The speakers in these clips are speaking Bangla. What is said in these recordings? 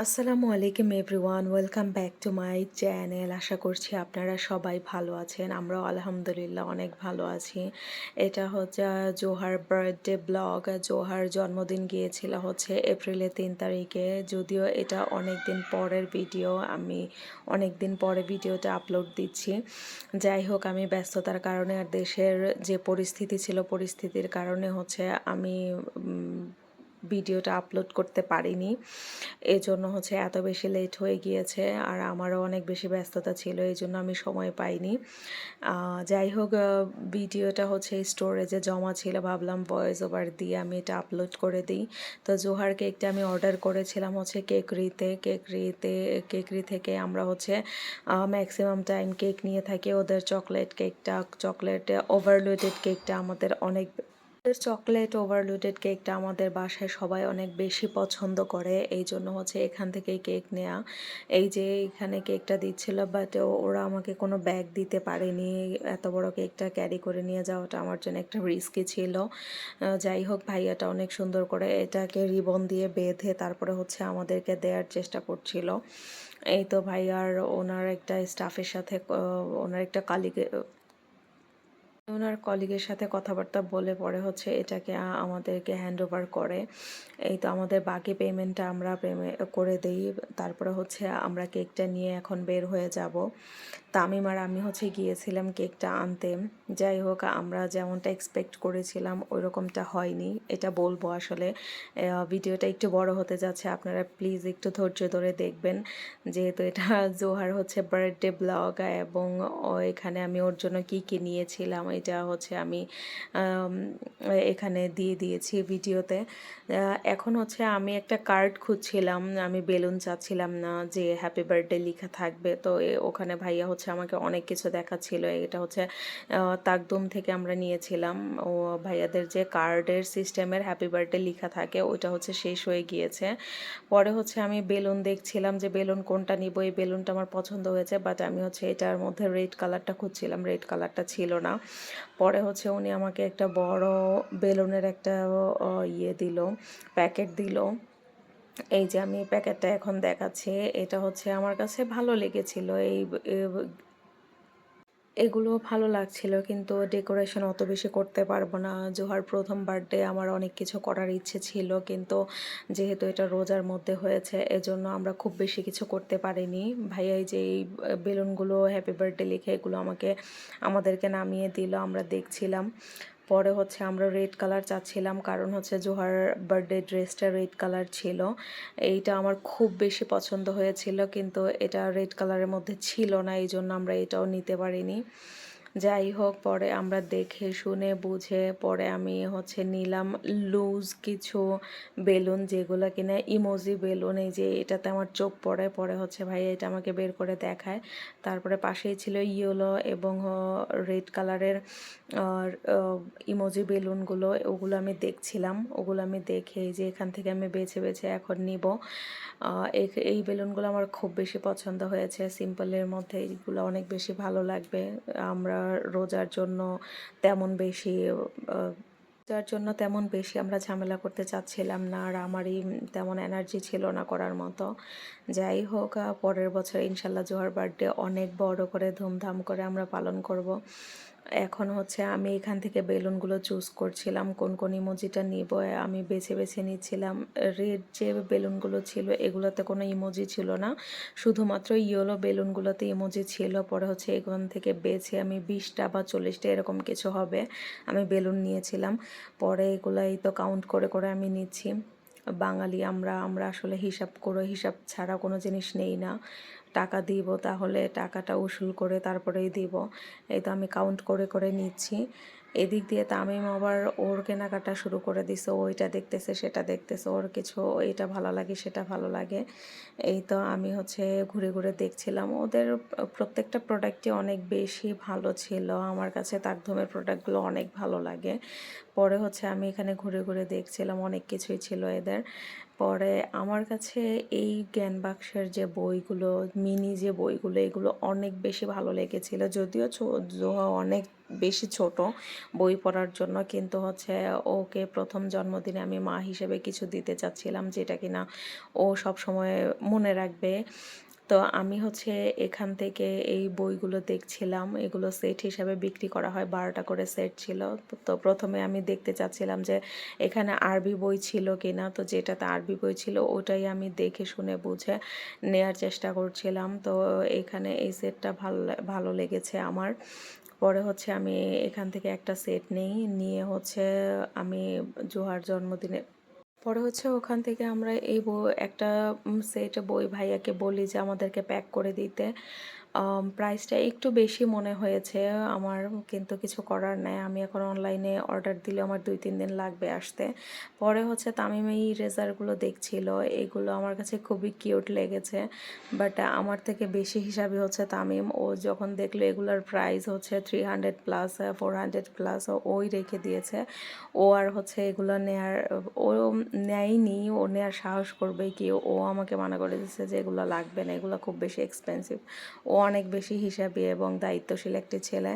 আসসালামু আলাইকুম everyone, welcome back to my channel. আশা করছি আপনারা সবাই ভালো আছেন। আমরাও আলহামদুলিল্লাহ অনেক ভালো আছি। এটা হচ্ছে জোহার বার্থডে ব্লগ। জোহার জন্মদিন গিয়েছিল হচ্ছে এপ্রিলের 3 তারিখে। যদিও এটা অনেক দিন পরের ভিডিও, আমি অনেক দিন পরে ভিডিওটা আপলোড দিচ্ছি। যাই হোক, আমি ব্যস্ততার কারণে আর দেশের যে পরিস্থিতি ছিল, পরিস্থিতির কারণে হচ্ছে আমি ভিডিওটা আপলোড করতে পারিনি। এজন্য হচ্ছে এত বেশি লেট হয়ে গিয়েছে, আর আমারও অনেক বেশি ব্যস্ততা ছিল, এই জন্য আমি সময় পাইনি। যাই হোক, ভিডিওটা হচ্ছে স্টোরেজে জমা ছিল, ভাবলাম ভয়েস ওভার দিয়ে আমি এটা আপলোড করে দিই। তো জোহার কেকটা আমি অর্ডার করেছিলাম হচ্ছে কেকরি থেকে। আমরা হচ্ছে ম্যাক্সিমাম টাইম কেক নিয়ে থাকি। ওদের চকলেট ওভারলোডেড কেকটা আমাদের অনেক চকলেট ওভারলোডেড কেকটা আমাদের বাসায় সবাই অনেক বেশি পছন্দ করে, এই জন্য হচ্ছে এখান থেকেই কেক নেওয়া। এই যে এখানে কেকটা দিচ্ছিল, বাট ওরা আমাকে কোনো ব্যাগ দিতে পারেনি। এত বড় কেকটা ক্যারি করে নিয়ে যাওয়াটা আমার জন্য একটা রিস্কি ছিল। যাই হোক, ভাইয়াটা অনেক সুন্দর করে এটাকে রিবন দিয়ে বেঁধে তারপরে হচ্ছে আমাদেরকে দেওয়ার চেষ্টা করছিল। এই তো ভাইয়ার ওনার একটা স্টাফের সাথে ওনার একটা ওনার কলিগের সাথে কথাবার্তা বলে পরে হচ্ছে এটাকে আমাদেরকে হ্যান্ড ওভার করে। এই তো আমাদের বাকি পেমেন্টটা আমরা করে দেই। তারপরে হচ্ছে আমরা কেকটা নিয়ে এখন বের হয়ে যাব। তামিম আর আমি হচ্ছে গিয়েছিলাম কেকটা আনতে। যাই হোক, আমরা যেমনটা এক্সপেক্ট করেছিলাম ওই রকমটা হয়নি, এটা বলবো আসলে। ভিডিওটা একটু বড় হতে যাচ্ছে, আপনারা প্লিজ একটু ধৈর্য ধরে দেখবেন, যেহেতু এটা জোহার হচ্ছে বার্থডে ব্লগ। এবং এখানে আমি ওর জন্য কী কী নিয়েছিলাম এটা হচ্ছে আমি এখানে দিয়ে দিয়েছি ভিডিওতে। এখন হচ্ছে আমি একটা কার্ড খুঁজছিলাম, আমি বেলুন চাচ্ছিলাম না যে হ্যাপি বার্থডে লেখা থাকবে। তো ওখানে ভাইয়া হচ্ছে আমাকে অনেক কিছু দেখাচ্ছিল। এটা হচ্ছে তাকদুম থেকে আমরা নিয়েছিলাম। ও ভাইয়াদের যে কার্ডের সিস্টেমের হ্যাপি বার্থডে লেখা থাকে ওইটা হচ্ছে শেষ হয়ে গিয়েছে। পরে হচ্ছে আমি বেলুন দেখছিলাম যে বেলুন কোনটা নিব। এই বেলুনটা আমার পছন্দ হয়েছে, বাট আমি হচ্ছে এটার মধ্যে রেড কালারটা খুঁজছিলাম, রেড কালারটা ছিল না। পরে হচ্ছে উনি আমাকে একটা বড় বেলুনের একটা দিল, প্যাকেট দিল। এই যে আমি প্যাকেটটা এখন দেখাচ্ছি, এটা হচ্ছে আমার কাছে ভালো লেগেছিল। এগুলো ভালো লাগছিল, কিন্তু ডেকোরেশন অত বেশি করতে পারবো না। জোহার প্রথম বার্থডে, আমার অনেক কিছু করার ইচ্ছে ছিল, কিন্তু যেহেতু এটা রোজার মধ্যে হয়েছে এজন্য আমরা খুব বেশি কিছু করতে পারিনি। ভাইয়া এই যে এই বেলুনগুলো হ্যাপি বার্থডে লিখে এগুলো আমাদেরকে নামিয়ে দিল, আমরা দেখছিলাম। পরে হচ্ছে আমরা রেড কালার চাচ্ছিলাম, কারণ হচ্ছে জোহার বার্থডে ড্রেসটা রেড কালার ছিল। এইটা আমার খুব বেশি পছন্দ হয়েছিল, কিন্তু এটা রেড কালারের মধ্যে ছিল না, এই জন্য আমরা এটাও নিতে পারিনি। যাই হোক, পরে আমরা দেখে শুনে বুঝে পরে আমি হচ্ছে নিলাম লুজ কিছু বেলুন, যেগুলো কিনা ইমোজি বেলুন। এই যে এটাতে আমার চোখ পড়ে, পরে হচ্ছে ভাইয়া এটা আমাকে বের করে দেখায়। তারপরে পাশেই ছিল ইয়েলো এবং রেড কালারের ইমোজি বেলুনগুলো, ওগুলো আমি দেখছিলাম। ওগুলো আমি দেখে এই যে এখান থেকে আমি বেছে বেছে এখন নিব। এই বেলুনগুলো আমার খুব বেশি পছন্দ হয়েছে। সিম্পলের মধ্যে এইগুলো অনেক বেশি ভালো লাগবে। আমরা রোজার জন্য তেমন বেশি আমরা ঝামেলা করতে চাচ্ছিলাম না, আর আমারই তেমন এনার্জি ছিল না করার মতো। যাই হোক, পরের বছর ইনশাল্লাহ জোহার বার্থডে অনেক বড় করে ধুমধাম করে আমরা পালন করব। এখন হচ্ছে আমি এখান থেকে বেলুনগুলো চুজ করছিলাম কোন কোন ইমোজিটা নিব, আমি বেছে বেছে নিচ্ছিলাম। রেড যে বেলুনগুলো ছিল এগুলোতে কোনো ইমোজি ছিল না, শুধুমাত্র ইয়েলো বেলুনগুলোতে ইমোজি ছিল। পরে হচ্ছে এখান থেকে বেছে আমি 20টা বা 40টা এরকম কিছু হবে আমি বেলুন নিয়েছিলাম। পরে এগুলাই তো কাউন্ট করে করে আমি নিচ্ছি। বাঙালি আমরা আমরা আসলে হিসাব ছাড়া কোনো জিনিস নেই না। টাকা দিব তাহলে টাকাটা উসুল করে তারপরেই দিব। এই তো আমি কাউন্ট করে করে নিচ্ছি। এদিক দিয়ে তামিম আবার ওর কেনাকাটা শুরু করে দিছে, ওইটা দেখতেছে সেটা দেখতেছে, ওর কিছু এইটা ভালো লাগে সেটা ভালো লাগে। এই তো আমি হচ্ছে ঘুরে ঘুরে দেখছিলাম। ওদের প্রত্যেকটা প্রোডাক্টই অনেক বেশি ভালো ছিল, আমার কাছে তাকধুমের প্রোডাক্টগুলো অনেক ভালো লাগে। পরে হচ্ছে আমি এখানে ঘুরে ঘুরে দেখছিলাম, অনেক কিছুই ছিল এদের। পরে আমার কাছে এই জ্ঞান বাক্সের যে বইগুলো, মিনি যে বইগুলো, এগুলো অনেক বেশি ভালো লেগেছিল। যদিও জোহা অনেক বেশি ছোট বই পড়ার জন্য, কিন্তু হচ্ছে ওকে প্রথম জন্মদিনে আমি মা হিসেবে কিছু দিতে চাচ্ছিলাম যেটা কিনা ও সব সময় মনে রাখবে। তো আমি হচ্ছে এখান থেকে এই বইগুলো দেখছিলাম, এগুলো সেট হিসাবে বিক্রি করা হয়, 12টা করে সেট ছিল। তো প্রথমে আমি দেখতে চাচ্ছিলাম যে এখানে আরবি বই ছিল কিনা, তো যেটাতে আরবি বই ছিল ওটাই আমি দেখে শুনে বুঝে নেয়ার চেষ্টা করছিলাম। তো এখানে এই সেটটা ভালো ভালো লেগেছে আমার। পরে হচ্ছে আমি এখান থেকে একটা সেট নিয়ে হচ্ছে আমি জোহার জন্মদিনে পরে হচ্ছে ওখান থেকে আমরা এই একটা সেট বই ভাইয়াকে বলি যে আমাদেরকে প্যাক করে দিতে। প্রাইসটা একটু বেশি মনে হয়েছে আমার, কিন্তু কিছু করার নাই। আমি এখন অনলাইনে অর্ডার দিলে আমার 2-3 দিন লাগবে আসতে। পরে হচ্ছে তামিম এই ইরেজারগুলো দেখছিল, এগুলো আমার কাছে খুবই কিউট লেগেছে। বাট আমার থেকে বেশি হিসাবে হচ্ছে তামিম, ও যখন দেখলো এগুলোর প্রাইস হচ্ছে 300 প্লাস 400 প্লাস, ওই রেখে দিয়েছে। ও আর হচ্ছে এগুলো নেয়ার ও নেয়নি, ও নেয়ার সাহস করবে কি, ও আমাকে মানা করে দিচ্ছে যে এগুলো লাগবে না, এগুলো খুব বেশি এক্সপেন্সিভ। ও অনেক বেশি হিসাবি এবং দায়িত্বশীল একটি ছেলে।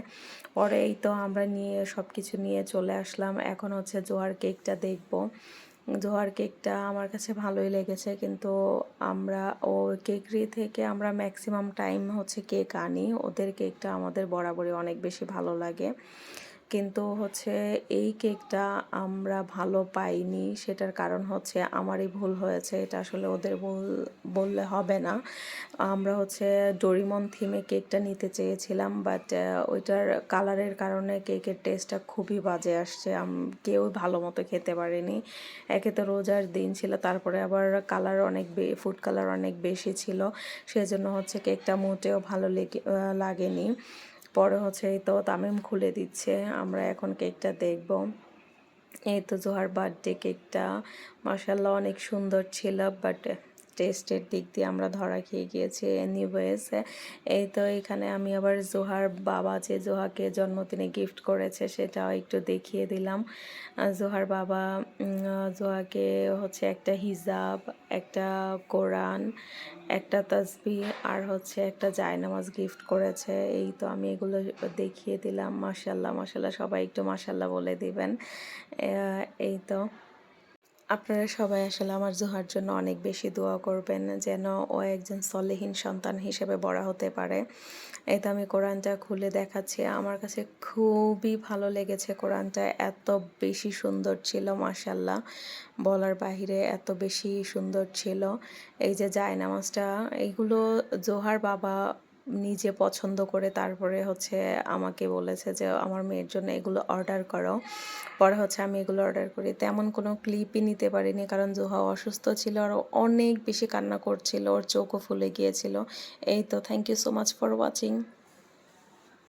পরে এই তো আমরা নিয়ে সব কিছু নিয়ে চলে আসলাম। এখন হচ্ছে জোয়ার কেকটা দেখব। জোয়ার কেকটা আমার কাছে ভালোই লেগেছে, কিন্তু আমরা ও কেকরি থেকে আমরা ম্যাক্সিমাম টাইম হচ্ছে কেক আনি, ওদের কেকটা আমাদের বরাবরই অনেক বেশি ভালো লাগে। কিন্তু হচ্ছে এই কেকটা আমরা ভালো পাইনি, সেটার কারণ হচ্ছে আমারই ভুল হয়েছে, এটা আসলে ওদের ভুল বললে হবে না। আমরা হচ্ছে ডোরিমন থিমে কেকটা নিতে চেয়েছিলাম, বাট ওইটার কালারের কারণে কেকের টেস্টটা খুবই বাজে আসছে। কেউ ভালো মতো খেতে পারেনি। একে তো রোজার দিন ছিল, তারপরে আবার কালার অনেক ফুড কালার অনেক বেশি ছিল, সেজন্য হচ্ছে কেকটা মোটেও ভালো লাগেনি। পরে হচ্ছে এই তো তামিম খুলে দিচ্ছে, আমরা এখন কেকটা দেখব। এই তো জোহার বার্থডে কেকটা মাশাআল্লাহ অনেক সুন্দর ছিল, বাট টেস্টের দিক দিয়ে আমরা ধরা খেয়ে গিয়েছি। এনিওয়েজ, এই তো এখানে আমি আবার জোহার বাবা যে জোহাকে জন্মদিনে গিফট করেছে সেটাও একটু দেখিয়ে দিলাম। জোহার বাবা জোহাকে হচ্ছে একটা হিজাব, একটা কোরআন, একটা তাসবিহ আর হচ্ছে একটা জায়নামাজ গিফট করেছে। এই তো আমি এগুলো দেখিয়ে দিলাম। মাশাআল্লাহ মাশাআল্লাহ, সবাই একটু মাশাআল্লাহ বলে দিবেন। এই তো আপনারা সবাই আসলে আমার জোহার জন্য অনেক বেশি দোয়া করবেন যেন ও একজন সলেহীন সন্তান হিসেবে বড় হতে পারে। এই তো আমি কোরআনটা খুলে দেখাচ্ছি, আমার কাছে খুবই ভালো লেগেছে কোরআনটা, এত বেশি সুন্দর ছিল মাশাআল্লাহ, বলার বাহিরে এত বেশি সুন্দর ছিল। এই যে জায়নামাজটা, এইগুলো জোহার বাবা নিজে পছন্দ করে তারপরে হচ্ছে আমাকে বলেছে যে আমার মেয়ের জন্য এগুলো অর্ডার করো। পরে হচ্ছে আমি এগুলো অর্ডার করি। তেমন কোনো ক্লিপই নিতে পারিনি, কারণ জোহা অসুস্থ ছিল আর অনেক বেশি কান্না করছিল, ওর চোখও ফুলে গিয়েছিল। এই তো, thank you so much for watching.